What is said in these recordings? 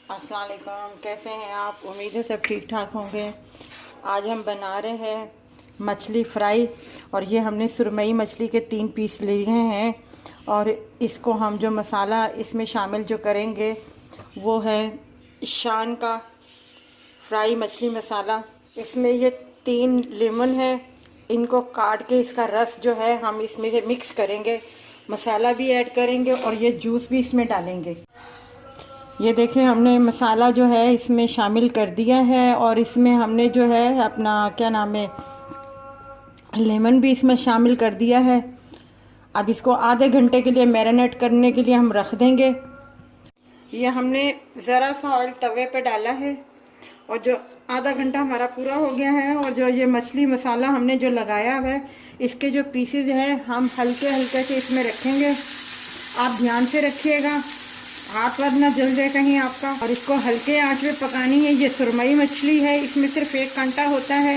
अस्सलाम वालेकुम, कैसे हैं आप? उम्मीद है सब ठीक ठाक होंगे। आज हम बना रहे हैं मछली फ्राई। और ये हमने सुरमई मछली के 3 पीस लिए हैं। और इसको हम जो मसाला इसमें शामिल जो करेंगे वो है शान का फ्राई मछली मसाला। इसमें ये 3 लेमन है, इनको काट के इसका रस जो है हम इसमें से मिक्स करेंगे, मसाला भी ऐड करेंगे और ये जूस भी इसमें डालेंगे। ये देखें, हमने मसाला जो है इसमें शामिल कर दिया है और इसमें हमने जो है अपना क्या नाम है लेमन भी इसमें शामिल कर दिया है। अब इसको आधे घंटे के लिए मैरिनेट करने के लिए हम रख देंगे। ये हमने ज़रा सा ऑयल तवे पे डाला है और जो आधा घंटा हमारा पूरा हो गया है। और जो ये मछली मसाला हमने जो लगाया हुआ है, इसके जो पीसेज हैं हम हल्के हल्के से इसमें रखेंगे। आप ध्यान से रखिएगा, हाथ वाथ ना जल जाए कहीं आपका। और इसको हल्के आंच पे पकानी है। ये सुरमई मछली है, इसमें सिर्फ एक कांटा होता है।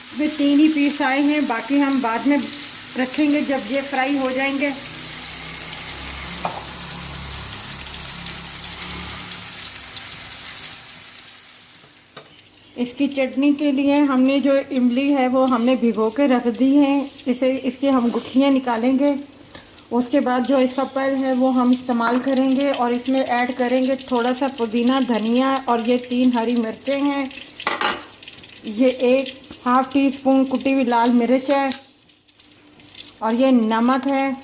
इसमें 3 ही पीस आए हैं, बाकी हम बाद में रखेंगे जब ये फ्राई हो जाएंगे। इसकी चटनी के लिए हमने जो इमली है वो हमने भिगो के रख दी है। इसकी हम गुठलियाँ निकालेंगे। उसके बाद जो इसका पल है वो हम इस्तेमाल करेंगे और इसमें ऐड करेंगे थोड़ा सा पुदीना, धनिया और ये 3 हरी मिर्चें हैं। ये 1/2 टीस्पून कुटी हुई लाल मिर्च है और ये नमक है।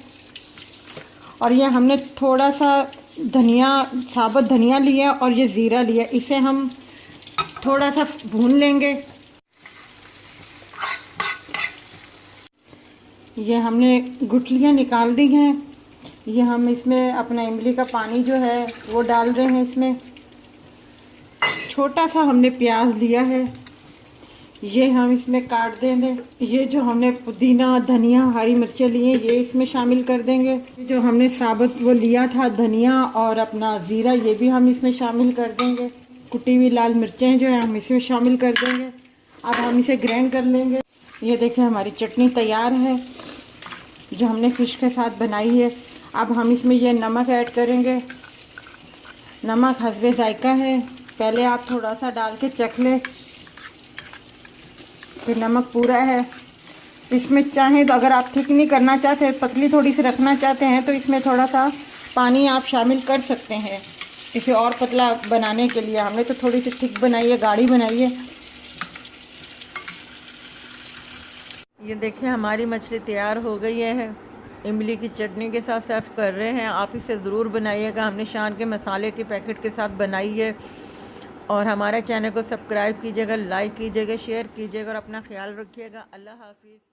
और ये हमने थोड़ा सा धनिया, साबुत धनिया लिया और ये ज़ीरा लिया। इसे हम थोड़ा सा भून लेंगे। ये हमने गुठलियाँ निकाल दी हैं। ये हम इसमें अपना इमली का पानी जो है वो डाल रहे हैं। इसमें छोटा सा हमने प्याज लिया है, ये हम इसमें काट देंगे। ये जो हमने पुदीना, धनिया, हरी मिर्चें लिए ये इसमें शामिल कर देंगे। जो हमने साबुत वो लिया था धनिया और अपना ज़ीरा, ये भी हम इसमें शामिल कर देंगे। कुटी हुई लाल मिर्चें जो है हम इसमें शामिल कर देंगे। अब हम इसे ग्राइंड कर लेंगे। ये देखें, हमारी चटनी तैयार है जो हमने फ़िश के साथ बनाई है। अब हम इसमें ये नमक ऐड करेंगे। नमक हस्बे जायका है, पहले आप थोड़ा सा डाल के चख लें कि नमक पूरा है। इसमें चाहें तो अगर आप थिक नहीं करना चाहते, पतली थोड़ी सी रखना चाहते हैं तो इसमें थोड़ा सा पानी आप शामिल कर सकते हैं इसे और पतला बनाने के लिए। हमने तो थोड़ी सी थिक बनाई है, गाढ़ी बनाई है। ये देखिए, हमारी मछली तैयार हो गई है। इमली की चटनी के साथ सर्व कर रहे हैं। आप इसे ज़रूर बनाइएगा। हमने शान के मसाले के पैकेट के साथ बनाई है। और हमारे चैनल को सब्सक्राइब कीजिएगा, लाइक कीजिएगा, शेयर कीजिएगा और अपना ख्याल रखिएगा। अल्लाह हाफिज़।